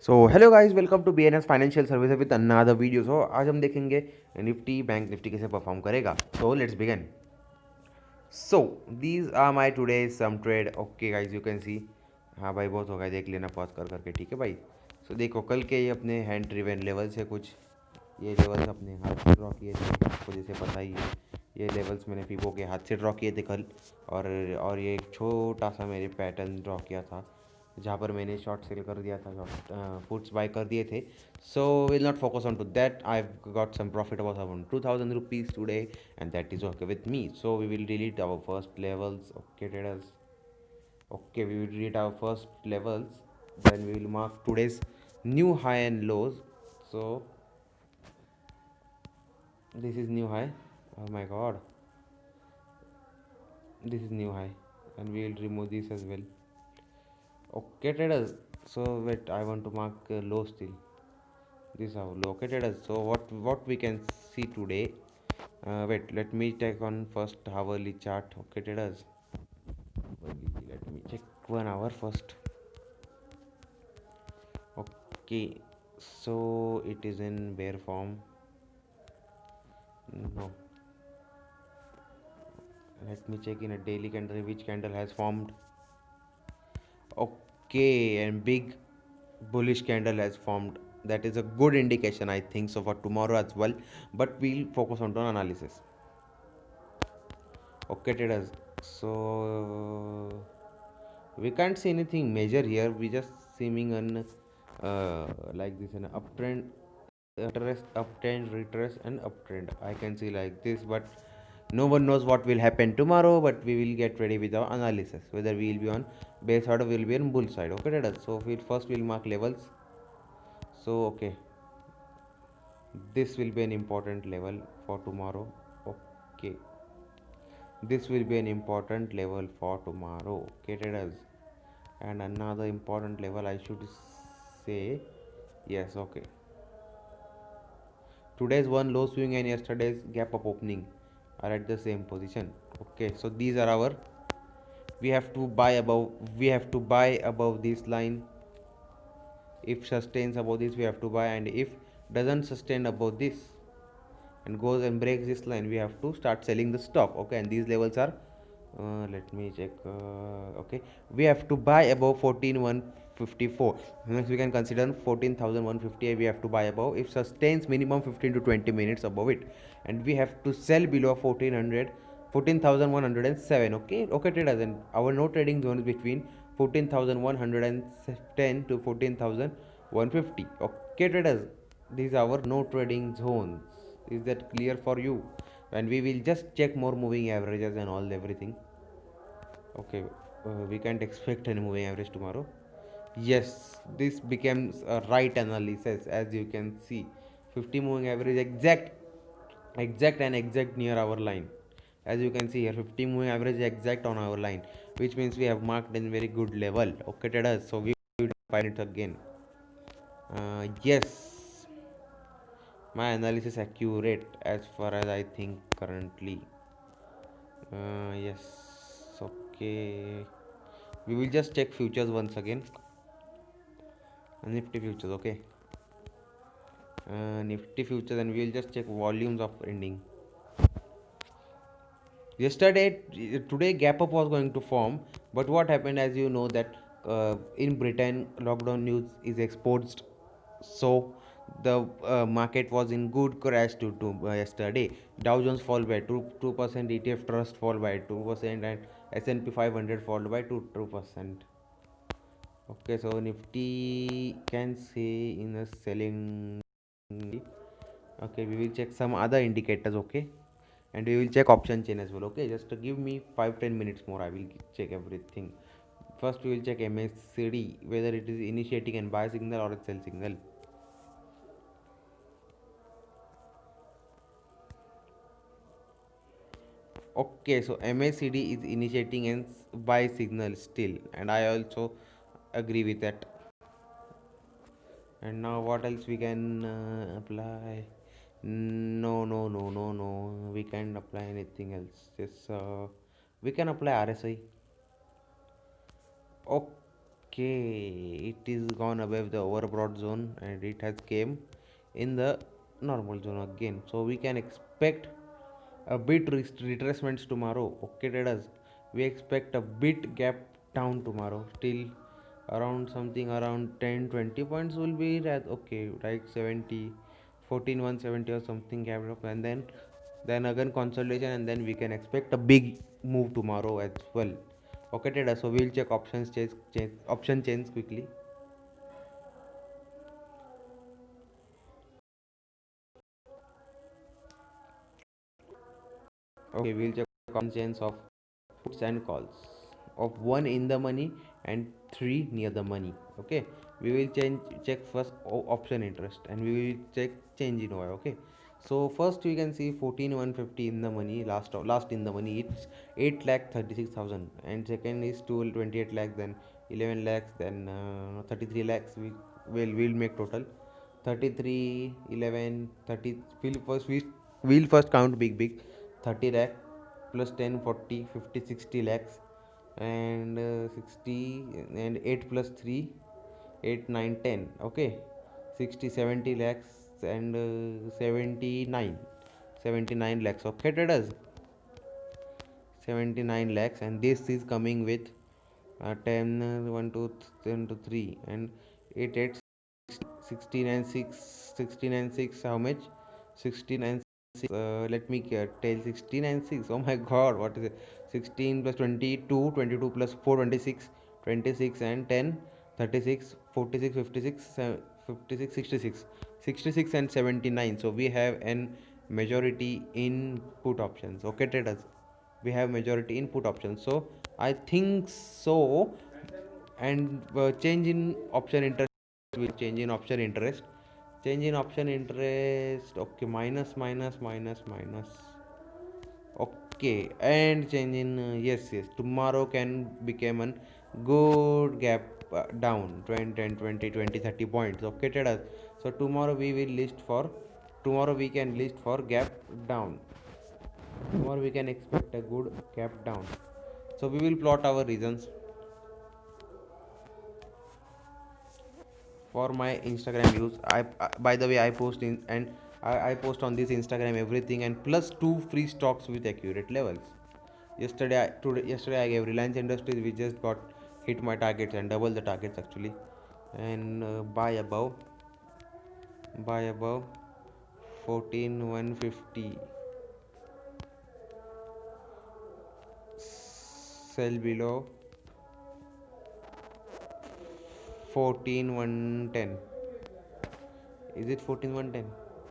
So hello guys, welcome to BNS financial services with another video. So आज हम देखेंगे Nifty bank Nifty कैसे perform करेगा। So let's begin. So these are my today some trade. Okay guys, you can see. हाँ भाई, बहुत हो गया, देख लेना पॉज कर करके, ठीक है भाई। सो देखो, कल के ये अपने हैंड ड्रिवन लेवल्स है कुछ। ये लेवल्स अपने हाथ से ड्रॉ किए थे, आपको जैसे पता ही है। ये लेवल्स मैंने फीबो के हाथ से ड्रॉ किए थे कल। और ये एक छोटा सा मैंने पैटर्न ड्रॉ किया था, जहाँ पर मैंने शॉर्ट सेल कर दिया था, शॉर्ट पुट्स बाय कर दिए थे। So will not focus on to that. I got some profit about around 2000 rupees today, and that is okay with me. So we will delete our first levels. Okay traders, okay, we will delete our first levels, then we will mark today's new high and lows. So this is new high. Oh my god, this is new high, and we will remove this as well. Okay traders, so wait, I want to mark low still. This is how located as. So what we can see today. Wait, let me check on first hourly chart. Okay traders, let me check 1 hour first. Okay, so it is in bear form. No, let me check in a daily candle which candle has formed. Okay, and big bullish candle has formed. That is a good indication, I think so, for tomorrow as well. But we'll focus on the analysis. Okay traders, so we can't see anything major here. We just seeming an like this, an uptrend, uptrend, retrace, and uptrend. I can see like this, but no one knows what will happen tomorrow. But we will get ready with our analysis, whether we will be on bear side or we will be on bull side. Okay traders, so we'll mark levels. So okay, this will be an important level for tomorrow. Okay, this will be an important level for tomorrow. Okay traders, and another important level I should say. Yes, okay, today's one low swing and yesterday's gap up opening are at the same position. Okay, so these are our, we have to buy above, we have to buy above this line. If sustains above this, we have to buy, and if doesn't sustain above this and goes and breaks this line, we have to start selling the stock. Okay, and these levels are, let me check. Okay, we have to buy above 14154. Next we can consider 14,150. We have to buy above if sustains minimum 15 to 20 minutes above it, and we have to sell below 14,107. Okay, okay traders, and our no trading zone is between 14,110 to 14,150. Okay traders, these are our no trading zones. Is that clear for you? And we will just check more moving averages and all everything. Okay, we can't expect any moving average tomorrow. Yes, this becomes a right analysis. As you can see, 50 moving average exact and exact near our line. As you can see here, 50 moving average exact on our line, which means we have marked in very good level. Okay traders, so we will find it again. Yes, my analysis accurate as far as I think currently. Yes, okay, we will just check futures once again. Nifty futures, okay. Nifty futures, and we will just check volumes of ending. Yesterday, today gap up was going to form, but what happened, as you know, that in Britain lockdown news is exposed. So the market was in good crash due to yesterday. Dow Jones fall by 2%, ETF Trust fall by 2%, and S&P 500 fall by 2%. Okay, so Nifty can say in a selling. Okay, we will check some other indicators. Okay, and we will check option chain as well. Okay, just to give me 5-10 minutes more, I will check everything. First we will check MACD, whether it is initiating and buy signal or a sell signal. Okay, so MACD is initiating and buy signal still, and I also agree with that. And now what else we can apply? No, no, no, no, no, we can't apply anything else. Just we can apply RSI. Okay, it is gone above the overbought zone and it has came in the normal zone again. So we can expect a bit retracements tomorrow. Okay, traders, we expect a bit gap down tomorrow. Till around something around 10-20 points will be that okay, like 70, 14,170 or something gap up, and then again consolidation, and then we can expect a big move tomorrow as well. Okay, traders, so we'll check option change quickly. Okay, we'll check option chains of puts and calls of 1 in the money and 3 near the money. Okay, we will check first option interest, and we will check change in OI. Okay, so first we can see 14,150 in the money, last in the money it's 8 lakh 36,000, and second is 28 lakh, then 11 lakhs, then 33 lakhs. We'll make total 33 11 30. We'll first count big 30 lakh plus 10 40 50 60 lakhs, and 60 and 8 plus 3 8 9 10. Okay, 60 70 lakhs, and 79 lakhs. Okay, traders, 79 lakhs, and this is coming with 10 1 2 10 to 3 and 8 8 16 and 6 16 and 6 how much? 16 and 6, let me tell. 16 and 6, oh my god, what is it? 16 plus 22 22 plus 4 26 26 and 10 36 46 56 56 66 66 and 79. So we have an majority in put options. Okay, traders, we have majority in put options, so I think so. And change in option interest will change in option interest. Change in option interest. Okay, minus. Okay, and change in yes. Tomorrow can become a good gap down 20 10 20 20 30 points. Okay, traders. So tomorrow we can list for gap down. Tomorrow we can expect a good gap down. So we will plot our reasons. For my Instagram views, by the way, I post in and I post on this Instagram everything, and plus two free stocks with accurate levels. Yesterday I gave Reliance Industries, we just got hit my targets and double the targets actually, and buy above 14,150, sell below 14,110. Is it 14,110?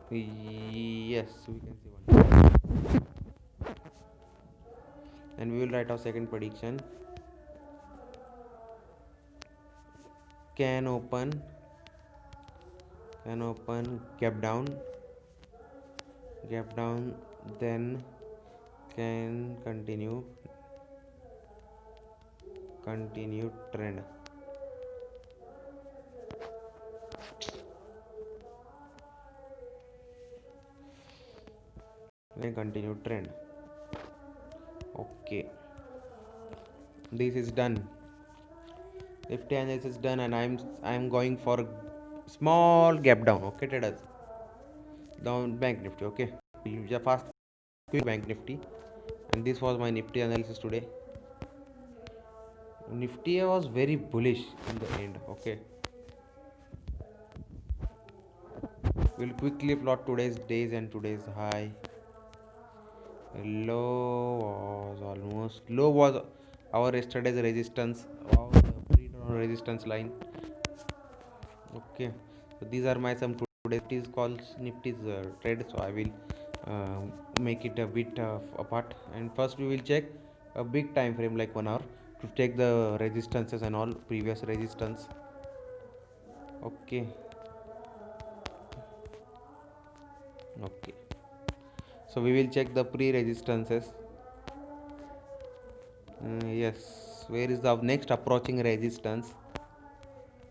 Yes, we can see one. And we will write our second prediction. Can open gap down, then can continue trend. Okay, this is done. Nifty analysis is done, and I'm going for small gap down. Okay, traders, down bank nifty. Okay, we fast quick bank nifty, and this was my nifty analysis today. Nifty was very bullish in the end. Okay, we'll quickly plot today's days and today's high. Low was our yesterday's resistance. Wow, the resistance line. Okay, so these are my some today. It is called Nifty's trade, so I will make it a bit apart. And first we will check a big time frame like 1 hour to take the resistances and all previous resistance. Okay, okay. So we will check the pre-resistances. Yes, where is the next approaching resistance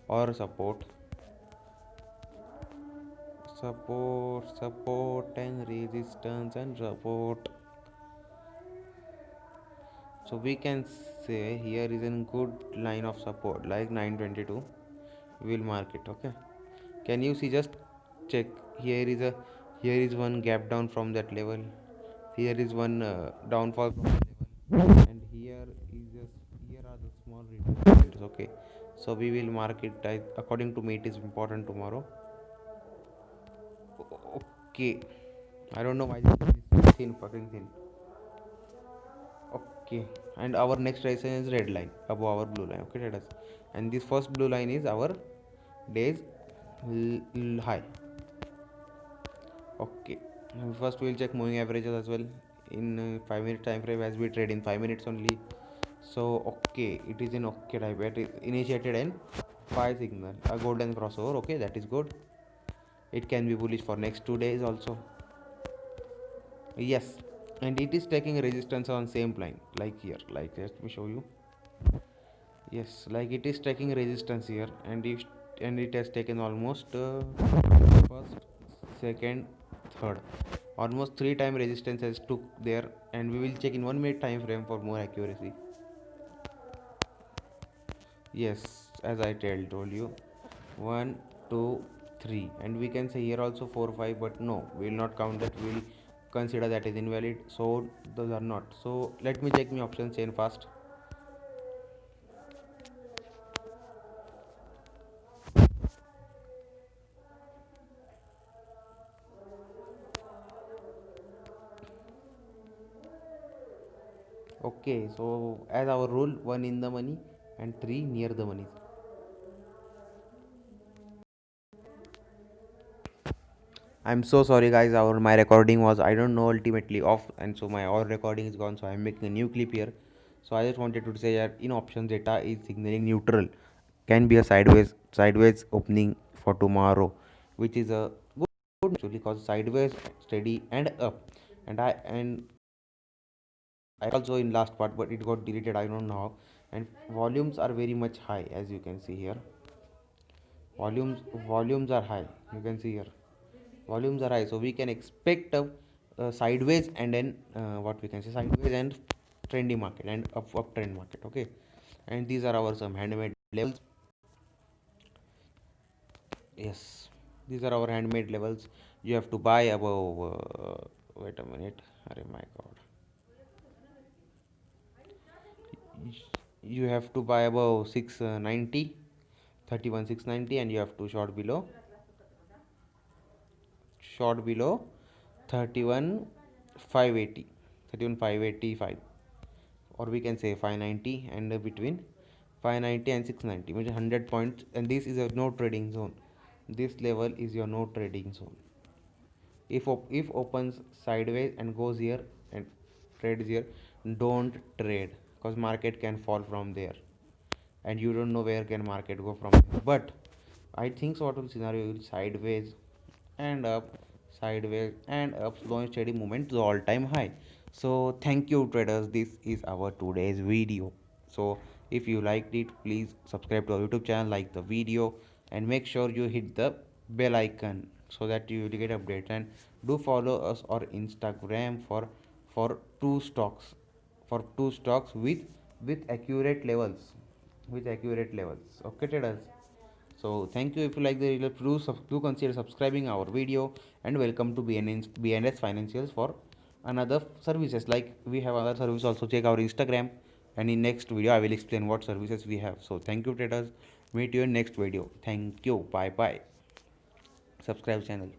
or support? Support and resistance and support. So we can say here is a good line of support like 922. We will mark it. Okay, can you see, just check, here is a, here is one gap down from that level, here is one downfall from the level, and here is just, here are the small retracements. Okay, so we will mark it according to me, it is important tomorrow. Okay, I don't know why this is thin, fucking thin. Okay, and our next resistance is red line above our blue line. Okay, traders, and this first blue line is our day's high. Okay, first we'll check moving averages as well in 5 minute time frame, as we trade in 5 minutes only. So okay, it is in okay type, it is initiated in 5 signal, a golden crossover. Okay, that is good. It can be bullish for next 2 days also. Yes, and it is taking resistance on same line like here, like let me show you. Yes, like it is taking resistance here, and if, and it has taken almost first, second, third, almost 3 time resistance has took there, and we will check in 1 minute time frame for more accuracy. Yes, as I told you, 1, 2, 3, and we can say here also 4, 5, but no, we will not count that. We will consider that is invalid. So those are not. So let me check my option chain fast. Okay, so as our rule, 1 in the money and 3 near the money. I'm so sorry guys, our my recording was, I don't know, ultimately off, and so my all recording is gone, so I'm making a new clip here. So I just wanted to say that in options data is signaling neutral, can be a sideways opening for tomorrow, which is a good actually, because sideways, steady and up. And I also in last part, but it got deleted, I don't know how. And volumes are very much high, as you can see here. Volumes are high, you can see here, volumes are high, so we can expect a sideways, and then what we can say, sideways and trendy market and uptrend market. Okay, and these are our some handmade levels. Yes, these are our handmade levels. You have to buy above wait a minute, oh my god, you have to buy above 690, 31 690, and you have to short below 31 580, 31 585, or we can say 590, and between 590 and 690, which is 100 points, and this is a no trading zone. This level is your no trading zone. If opens sideways and goes here and trades here, don't trade, because market can fall from there, and you don't know where can market go from there. But I think sort of scenario will sideways and up, sideways and up, slow and steady movement to all time high. So thank you traders, this is our today's video. So if you liked it, please subscribe to our YouTube channel, like the video, and make sure you hit the bell icon so that you will get updates. And do follow us on Instagram for two stocks with accurate levels, okay traders. So thank you. If you like the video, do consider subscribing our video, and welcome to BNS Financials for another services. Like we have other services also. Check our Instagram, and in next video I will explain what services we have. So thank you traders. Meet you in next video. Thank you. Bye bye. Subscribe channel.